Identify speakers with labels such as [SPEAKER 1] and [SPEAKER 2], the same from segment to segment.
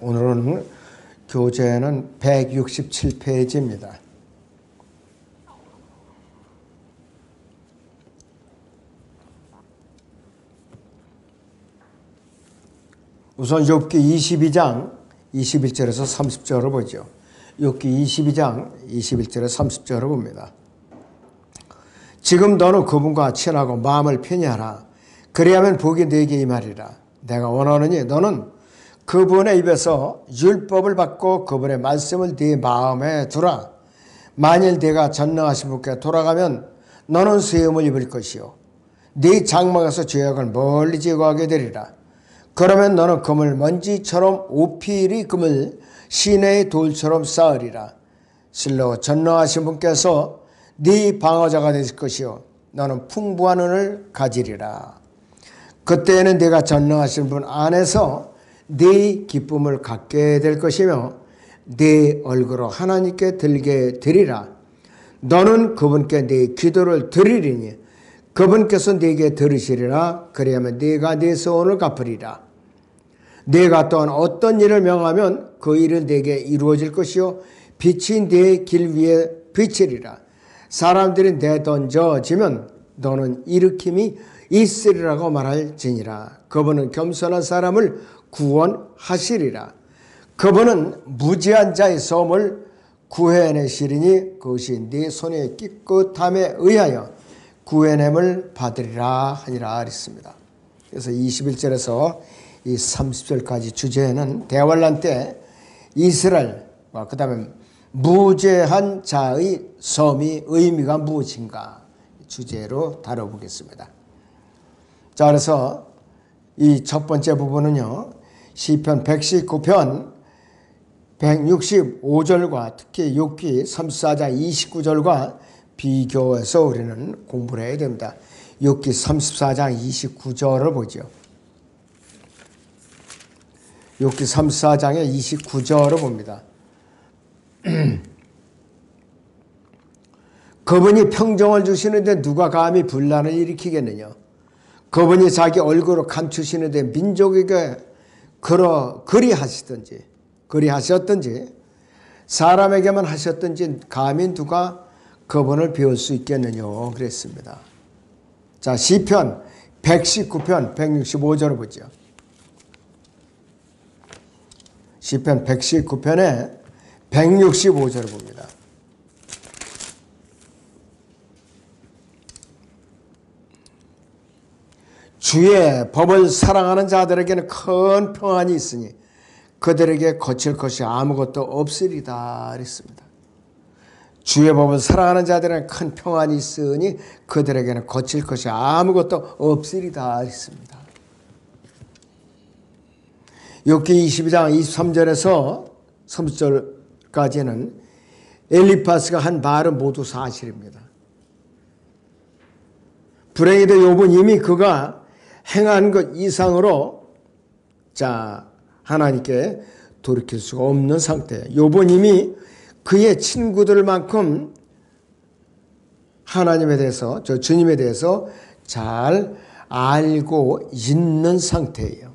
[SPEAKER 1] 오늘은 교재는 167페이지입니다. 우선 욥기 22장 21절에서 30절을 보죠. 욥기 22장 21절에서 30절을 봅니다. 지금 너는 그분과 친하고 마음을 편히 하라. 그리하면 복이 네게 임하리라. 내가 원하노니 너는 그분의 입에서 율법을 받고 그분의 말씀을 네 마음에 두라. 만일 네가 전능하신 분께 돌아가면 너는 세움을 입을 것이요 네 장막에서 죄악을 멀리 제거하게 되리라. 그러면 너는 금을 먼지처럼 오필이 금을 시내의 돌처럼 쌓으리라. 실로 전능하신 분께서 네 방어자가 되실 것이요 너는 풍부한 은을 가지리라. 그때에는 네가 전능하신 분 안에서 네 기쁨을 갖게 될 것이며 네 얼굴로 하나님께 들게 되리라. 너는 그분께 네 기도를 드리리니 그분께서 네게 들으시리라. 그리하면 네가 네 소원을 갚으리라. 네가 또한 어떤 일을 명하면 그 일은 네게 이루어질 것이요 빛이 네 길 위에 비치리라. 사람들이 내던져지면 너는 일으킴이 있으리라고 말할지니라. 그분은 겸손한 사람을 구원하시리라. 그분은 무지한 자의 소음을 구해내시리니 그것이 네 손의 깨끗함에 의하여 구해냄을 받으리라 하니라 그랬습니다. 그래서 21절에서 이 30절까지 주제는 대환란 때 이스라엘과 그 다음에 무죄한 자의 섬이 의미가 무엇인가 주제로 다뤄보겠습니다. 자, 그래서 이 첫 번째 부분은요, 시편 119편 165절과 특히 욥기 34장 29절과 비교해서 우리는 공부를 해야 됩니다. 욥기 34장 29절을 보죠. 욥기 34장의 29절을 봅니다. 그분이 평정을 주시는데 누가 감히 분란을 일으키겠느냐. 그분이 자기 얼굴을 감추시는데 민족에게 그리하셨던지 사람에게만 하셨던지 감히 누가 그분을 배울 수 있겠느냐 그랬습니다. 자, 시편 119편 165절을 보죠. 시편 119편에 165절을 봅니다. 주의 법을 사랑하는 자들에게는 큰 평안이 있으니 그들에게 거칠 것이 아무것도 없으리다 그랬습니다. 주의 법을 사랑하는 자들에게는 큰 평안이 있으니 그들에게는 거칠 것이 아무것도 없으리다 그랬습니다. 욥기 22장 23절에서 30절까지는 엘리파스가 한 말은 모두 사실입니다. 불행히도 욥은 이미 그가 행한 것 이상으로 하나님께 돌이킬 수가 없는 상태예요. 욥은 이미 그의 친구들만큼 하나님에 대해서, 주님에 대해서 잘 알고 있는 상태예요.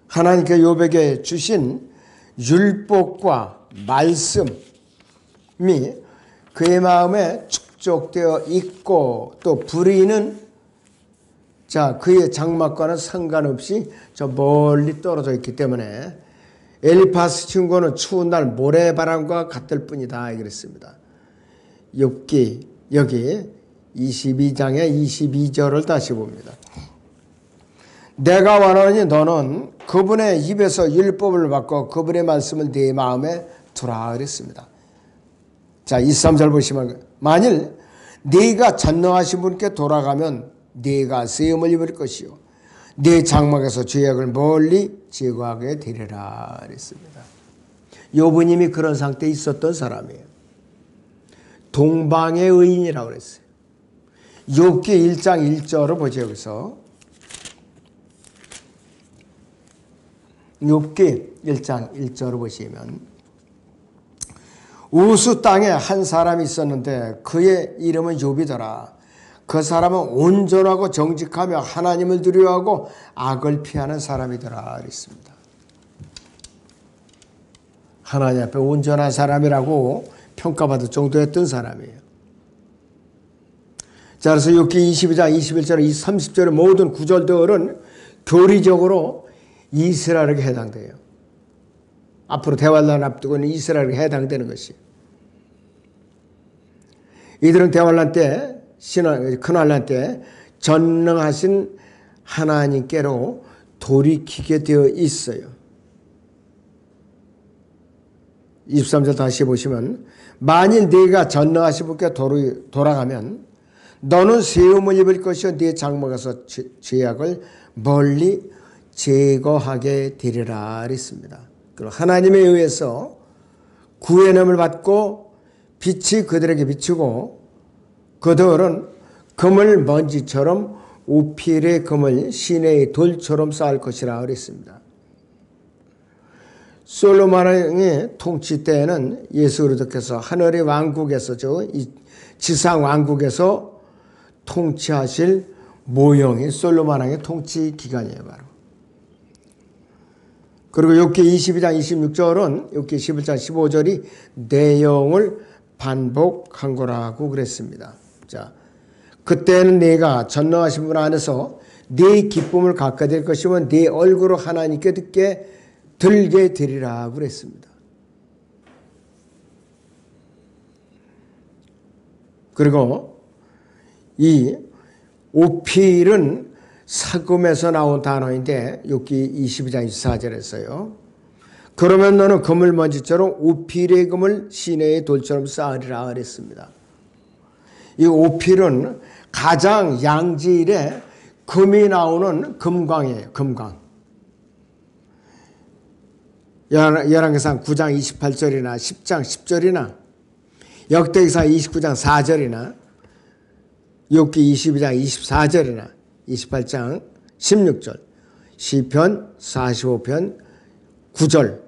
[SPEAKER 1] 하나님께 욥에게 주신 율법과 말씀이 그의 마음에 축적되어 있고 또 불의는 그의 장막과는 상관없이 저 멀리 떨어져 있기 때문에 엘리파스 친구는 추운 날 모래바람과 같을 뿐이다 그랬습니다. 욥기 여기 22장의 22절을 다시 봅니다. 내가 원하노니 너는 그분의 입에서 율법을 받고 그분의 말씀을 네 마음에 두라 그랬습니다. 자, 23절 보시면 만일 네가 전능하신 분께 돌아가면 네가 세움을 입을 것이요 네 장막에서 죄악을 멀리 제거하게 되리라 그랬습니다. 욥은 이미 그런 상태에 있었던 사람이에요. 동방의 의인이라고 그랬어요. 욥기 1장 1절을 보죠. 여기서 욥기 1장 1절을 보시면 우스 땅에 한 사람이 있었는데 그의 이름은 욥이더라. 그 사람은 온전하고 정직하며 하나님을 두려워하고 악을 피하는 사람이더라 그랬습니다. 하나님 앞에 온전한 사람이라고 평가받을 정도였던 사람이에요. 자, 그래서 욥기 22장 21절, 30절의 모든 구절들은 교리적으로 이스라엘에게 해당돼요. 앞으로 대환란 앞두고 있는 이스라엘에게 해당되는 것이. 이들은 대환란 때, 큰환란 때 전능하신 하나님께로 돌이키게 되어 있어요. 23절 다시 보시면 만일 네가 전능하신 분께 돌아가면 너는 세움을 입을 것이요 네 장막에서 죄악을 멀리 제거하게 되리라 그랬습니다. 그리고 하나님에 의해서 구원함을 받고 빛이 그들에게 비추고 그들은 그물 먼지처럼 오필의 금을 시내의 돌처럼 쌓을 것이라 그랬습니다. 솔로몬 왕의 통치 때에는 예수 그리스도께서 하늘의 왕국에서 이 지상 왕국에서 통치하실 모형이 솔로몬 왕의 통치 기간이에요. 바로. 그리고 욥기 22장 26절은 욥기 11장 15절이 내용을 반복한 거라고 그랬습니다. 자, 그때는 네가 전능하신 분 안에서 네 기쁨을 갖게 될 것이면 네 얼굴을 하나님께 들게 되리라 그랬습니다. 그리고 이 오필은 사금에서 나온 단어인데 욥기 22장 24절에서요. 그러면 너는 그물먼지처럼 오필의 금을 시내의 돌처럼 쌓으리라 그랬습니다. 이 오필은 가장 양질의 금이 나오는 금광이에요. 금광. 열왕기상 9장 28절이나 10장 10절이나 역대기상 29장 4절이나 욥기 22장 24절이나 28장 16절 시편 45편 9절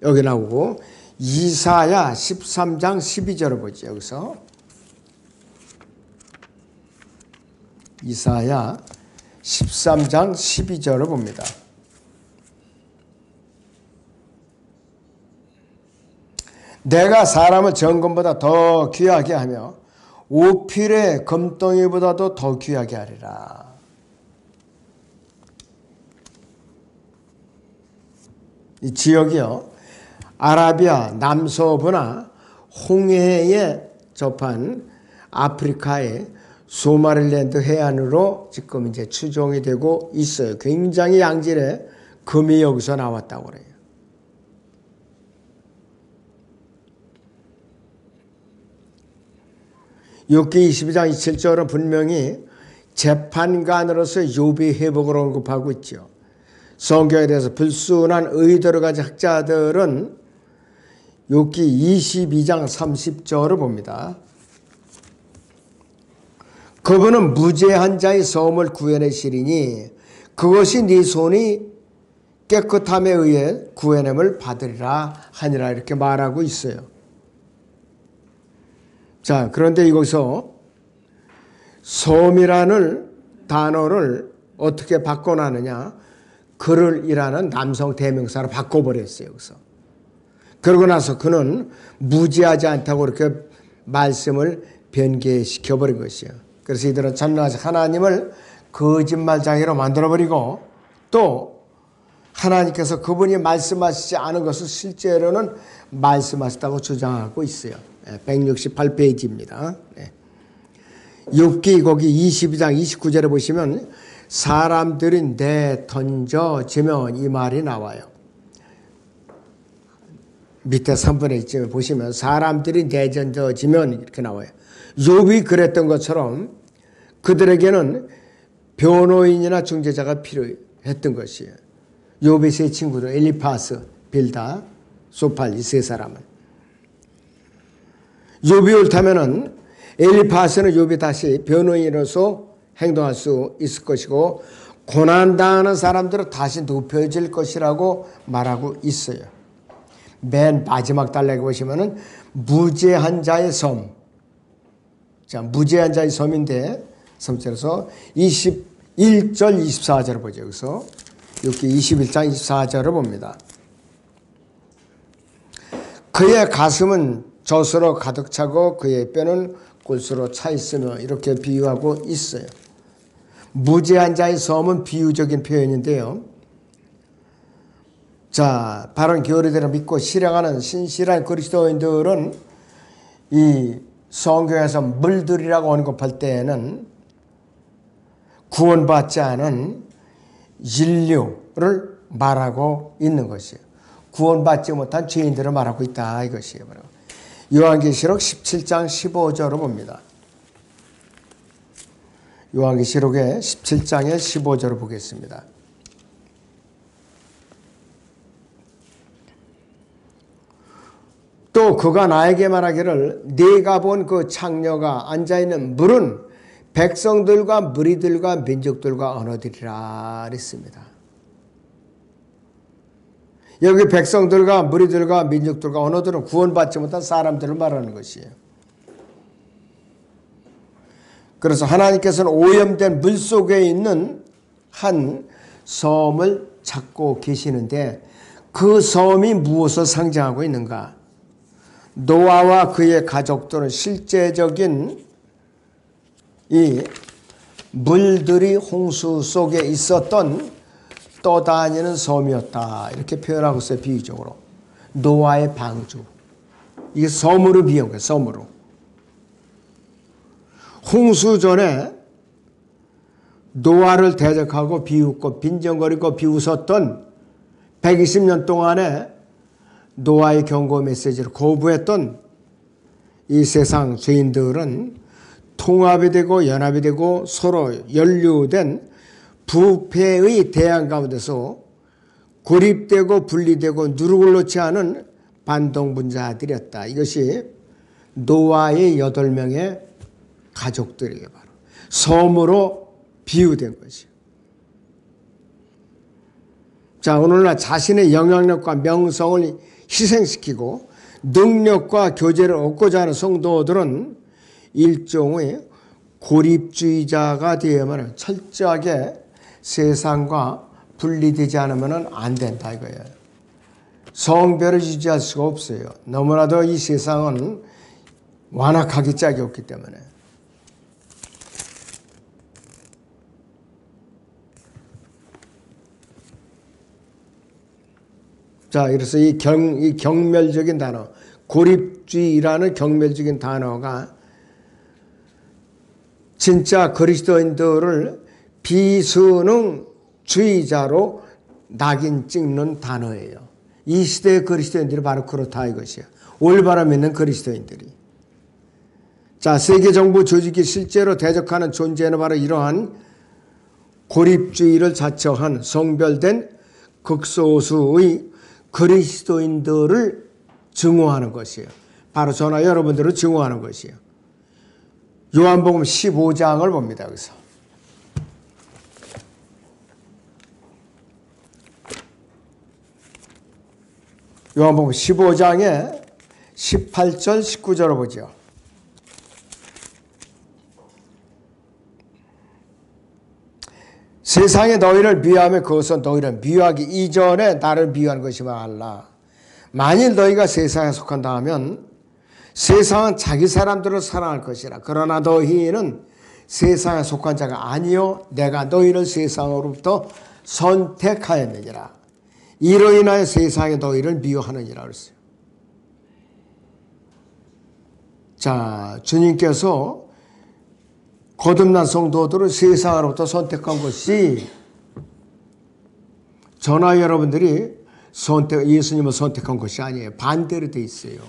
[SPEAKER 1] 여기 나오고 이사야 13장 12절을 보죠. 여기서 이사야 13장 12절을 봅니다. 내가 사람을 정금보다 더 귀하게 하며 오필의 금덩이보다도 더 귀하게 하리라. 이 지역이요, 아라비아 남서부나 홍해에 접한 아프리카의 소마릴랜드 해안으로 지금 이제 추종이 되고 있어요. 굉장히 양질의 금이 여기서 나왔다고 그래요. 욥기 22장 27절은 분명히 재판관으로서 욥의 회복을 언급하고 있죠. 성경에 대해서 불순한 의도를 가진 학자들은 욥기 22장 30절을 봅니다. 그분은 무죄한 자의 소음을 구해내시리니 그것이 네 손이 깨끗함에 의해 구해냄을 받으리라 하니라 이렇게 말하고 있어요. 자, 그런데 이것서 소음이라는 단어를 어떻게 바꿔놨느냐? 그를이라는 남성 대명사로 바꿔버렸어요. 여기서. 그러고 나서 그는 무지하지 않다고 이렇게 말씀을 변개시켜버린 것이에요. 그래서 이들은 전능하신 하나님을 거짓말장애로 만들어버리고 또 하나님께서 그분이 말씀하시지 않은 것을 실제로는 말씀하셨다고 주장하고 있어요. 168페이지입니다. 욥기 거기 22장 29절에 보시면 사람들이 내던져지면 이 말이 나와요. 밑에 3분의 1쯤에 보시면 사람들이 내던져지면 이렇게 나와요. 욥이 그랬던 것처럼 그들에게는 변호인이나 중재자가 필요했던 것이에요. 욥의 세 친구들 엘리파스, 빌다, 소팔 이 세 사람은 욥이 옳다면은 엘리파스는 욥이 다시 변호인으로서 행동할 수 있을 것이고 고난당하는 사람들은 다시 눕혀질 것이라고 말하고 있어요. 맨 마지막 단락에 보시면은 무죄한 자의 섬 자, 무죄한 자의 섬인데 3절에서 21절 24절을 보죠. 여기서 욥기 21장 24절을 봅니다. 그의 가슴은 젖으로 가득 차고 그의 뼈는 꿀수로 차 있으며 이렇게 비유하고 있어요. 무죄한 자의 섬은 비유적인 표현인데요. 자, 바른 교리대로 믿고 실행하는 신실한 그리스도인들은 이 성경에서 물들이라고 언급할 때에는 구원받지 않은 인류를 말하고 있는 것이에요. 구원받지 못한 죄인들을 말하고 있다 이것이에요. 요한계시록 17장 15절을 봅니다. 요한계시록의 17장의 15절을 보겠습니다. 또 그가 나에게 말하기를 네가 본 그 창녀가 앉아있는 물은 백성들과 무리들과 민족들과 언어들이라 그랬습니다. 여기 백성들과 무리들과 민족들과 언어들은 구원받지 못한 사람들을 말하는 것이에요. 그래서 하나님께서는 오염된 물 속에 있는 한 섬을 찾고 계시는데 그 섬이 무엇을 상징하고 있는가? 노아와 그의 가족들은 실제적인 이 물들이 홍수 속에 있었던 떠다니는 섬이었다. 이렇게 표현하고 있어요. 비유적으로. 노아의 방주. 이게 섬으로 비유한 거예요. 섬으로. 홍수 전에 노아를 대적하고 비웃고 빈정거리고 비웃었던 120년 동안에 노아의 경고 메시지를 거부했던 이 세상 죄인들은 통합이 되고 연합이 되고 서로 연루된 부패의 대항 가운데서 고립되고 분리되고 누룩을 놓지 않은 반동분자들이었다. 이것이 노아의 8명의 가족들이에요. 바로 섬으로 비유된 것이에요. 자, 오늘날 자신의 영향력과 명성을 희생시키고 능력과 교제를 얻고자 하는 성도들은 일종의 고립주의자가 되어야만 철저하게 세상과 분리되지 않으면 안 된다 이거예요. 성별을 유지할 수가 없어요. 너무나도 이 세상은 완악하기 짝이 없기 때문에. 자, 그래서 이 경멸적인 단어, 고립주의라는 경멸적인 단어가 진짜 그리스도인들을 비수능주의자로 낙인 찍는 단어예요. 이 시대의 그리스도인들이 바로 그렇다 이것이에요. 올바로 믿는 그리스도인들이. 자, 세계정부 조직이 실제로 대적하는 존재는 바로 이러한 고립주의를 자처한 성별된 극소수의 그리스도인들을 증오하는 것이에요. 바로 저나 여러분들을 증오하는 것이에요. 요한복음 15장을 봅니다. 여기서. 요한복음 15장에 18절 19절을 보죠. 세상에 너희를 미워하면 그것은 너희를 미워하기 이전에 나를 미워하는 것이면 알라. 만일 너희가 세상에 속한다 하면 세상은 자기 사람들을 사랑할 것이라. 그러나 너희는 세상에 속한 자가 아니요 내가 너희를 세상으로부터 선택하였느니라. 이로 인하여 세상에 너희를 미워하느니라 그랬어요. 자, 주님께서 거듭난 성도들을 세상으로부터 선택한 것이 저나 여러분들이 예수님을 선택한 것이 아니에요. 반대로 돼 있어요.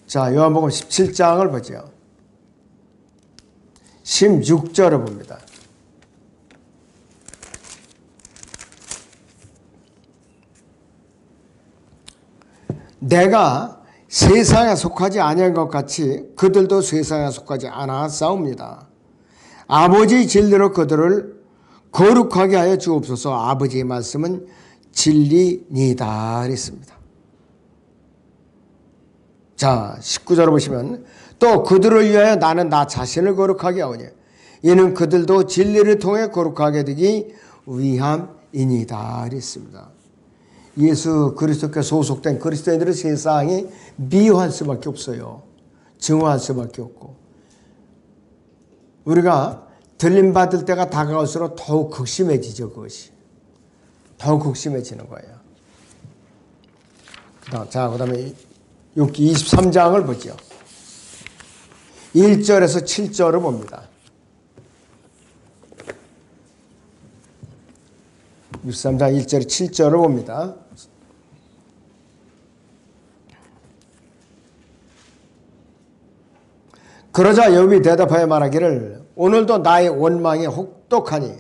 [SPEAKER 1] 자, 요한복음 17장을 보죠. 16절을 봅니다. 내가 세상에 속하지 아니한 것 같이 그들도 세상에 속하지 않아 싸웁니다. 아버지의 진리로 그들을 거룩하게 하여 주옵소서. 아버지의 말씀은 진리니이다 그랬습니다. 자, 19절을 보시면 또 그들을 위하여 나는 나 자신을 거룩하게 하오니 이는 그들도 진리를 통해 거룩하게 되기 위함이니이다 그랬습니다. 예수 그리스도께 소속된 그리스도인들의 세상이 미워할 수밖에 없어요. 증오할 수밖에 없고, 우리가 들림받을 때가 다가올수록 더욱 극심해지죠. 그것이 더욱 극심해지는 거예요. 자, 그 다음에 욥기 23장을 보죠. 1절에서 7절을 봅니다. 63장 1절 7절을 봅니다. 그러자 욥이 대답하여 말하기를 오늘도 나의 원망이 혹독하니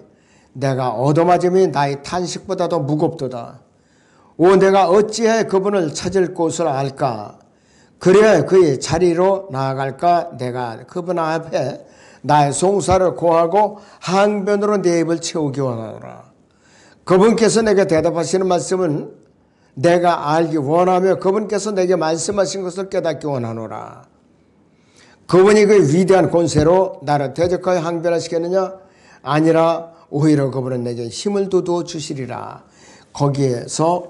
[SPEAKER 1] 내가 얻어맞음이 나의 탄식보다도 무겁도다. 오 내가 어찌해 그분을 찾을 곳을 알까? 그래야 그의 자리로 나아갈까? 내가 그분 앞에 나의 송사를 고하고 항변으로 내 입을 채우기 원하노라. 그분께서 내게 대답하시는 말씀은 내가 알기 원하며 그분께서 내게 말씀하신 것을 깨닫기 원하노라. 그분이 그 위대한 권세로 나를 대적하여 항변하시겠느냐? 아니라 오히려 그분은 내게 힘을 돋워 주시리라. 거기서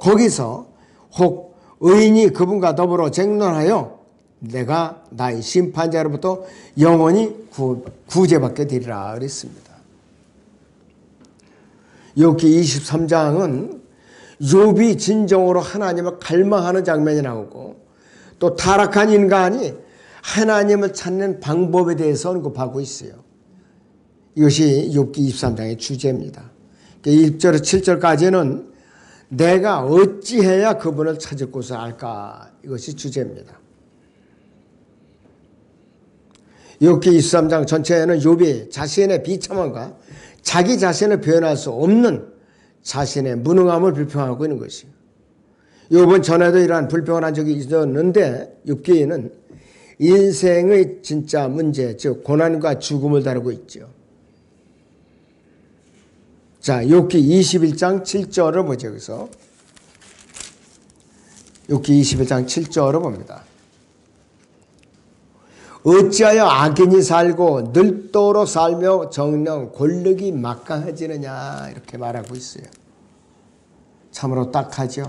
[SPEAKER 1] 혹 의인이 그분과 더불어 쟁론하여 내가 나의 심판자로부터 영원히 구제받게 되리라 그랬습니다. 욥기 23장은 욥이 진정으로 하나님을 갈망하는 장면이 나오고 또 타락한 인간이 하나님을 찾는 방법에 대해서 언급하고 있어요. 이것이 욥기 23장의 주제입니다. 1절에서 7절까지는 내가 어찌해야 그분을 찾을 곳을 알까? 이것이 주제입니다. 욥기 23장 전체에는 욥이 자신의 비참함과 자기 자신을 표현할 수 없는 자신의 무능함을 불평하고 있는 것이에요. 욥은 전에도 이러한 불평을 한 적이 있었는데 욥기에는 인생의 진짜 문제, 즉 고난과 죽음을 다루고 있죠. 자, 욥기 21장 7절을 보죠. 여기서 욥기 21장 7절을 봅니다. 어찌하여 악인이 살고 늙도록 살며 정령 권력이 막강해지느냐 이렇게 말하고 있어요. 참으로 딱하죠.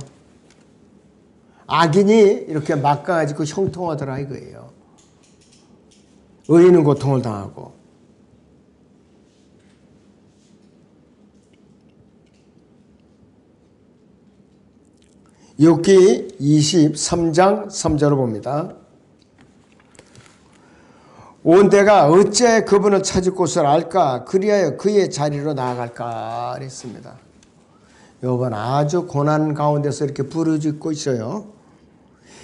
[SPEAKER 1] 악인이 이렇게 막강해지고 형통하더라 이거예요. 의인은 고통을 당하고. 욥기 23장 3절을 봅니다. 온 데가 어째 그분을 찾을 곳을 알까? 그리하여 그의 자리로 나아갈까? 그랬습니다. 욥은 아주 고난 가운데서 이렇게 부르짖고 있어요.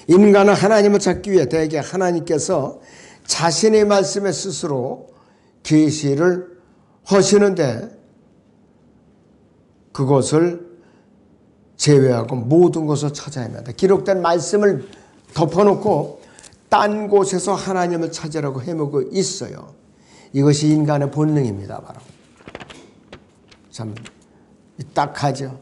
[SPEAKER 1] 인간은 하나님을 찾기 위해 대개 하나님께서 자신의 말씀에 스스로 계시를 하시는데 그것을 제외하고 모든 것을 찾아야 합니다. 기록된 말씀을 덮어놓고 딴 곳에서 하나님을 찾으라고 해먹고 있어요. 이것이 인간의 본능입니다. 바로 참 딱하죠.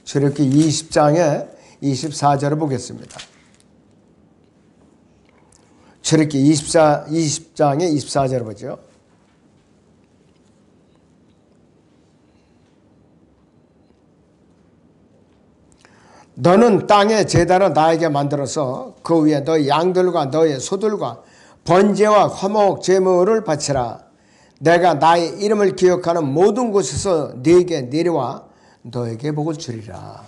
[SPEAKER 1] 출애굽기 20장의 24절을 보겠습니다. 출애굽기 20장의 24절을 보죠. 너는 땅의 제단을 나에게 만들어서 그 위에 너의 양들과 너의 소들과 번제와 화목 제물을 바치라. 내가 나의 이름을 기억하는 모든 곳에서 네게 내려와 너에게 복을 주리라.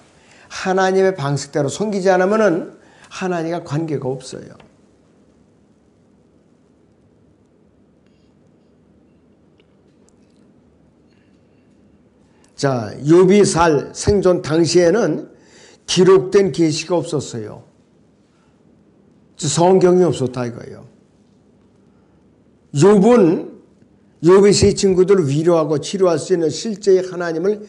[SPEAKER 1] 하나님의 방식대로 섬기지 않으면 하나님과 관계가 없어요. 자, 욥이 살 생존 당시에는 기록된 계시가 없었어요. 성경이 없었다 이거예요. 욥의 세 친구들을 위로하고 치료할 수 있는 실제의 하나님을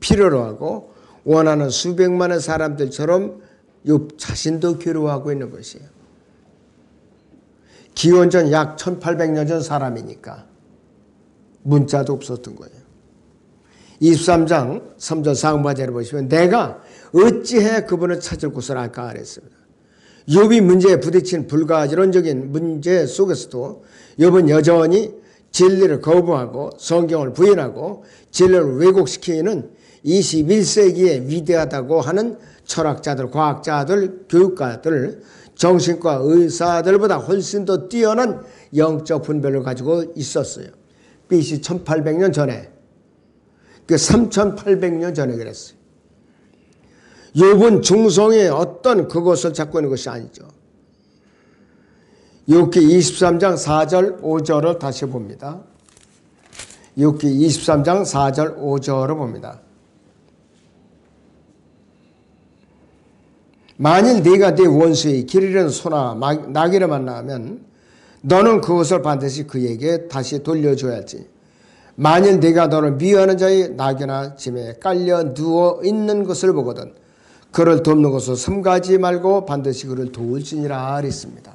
[SPEAKER 1] 필요로 하고 원하는 수백만의 사람들처럼 욥 자신도 괴로워하고 있는 것이에요. 기원전 약 1800년 전 사람이니까 문자도 없었던 거예요. 23장 3절 상반절을 보시면 내가 어찌해 그분을 찾을 곳을 알까 그랬습니다. 욥이 문제에 부딪힌 불가지론적인 문제 속에서도 욥은 여전히 진리를 거부하고 성경을 부인하고 진리를 왜곡시키는 21세기에 위대하다고 하는 철학자들, 과학자들, 교육가들, 정신과 의사들보다 훨씬 더 뛰어난 영적 분별을 가지고 있었어요. BC 1800년 전에, 그 3800년 전에 그랬어요. 욥은 중성의 어떤 그것을 찾고 있는 것이 아니죠. 욥기 23장 4절 5절을 다시 봅니다. 욥기 23장 4절 5절을 봅니다. 만일 네가 네 원수의 길 잃은 소나 나귀를 만나면 너는 그것을 반드시 그에게 다시 돌려줘야 할지. 만일 네가 너를 미워하는 자의 나귀나 짐에 깔려 누워 있는 것을 보거든 그를 돕는 것을 삼가지 말고 반드시 그를 도울지니라 그랬습니다.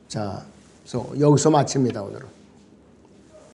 [SPEAKER 1] 자, 그래서 여기서 마칩니다, 오늘은.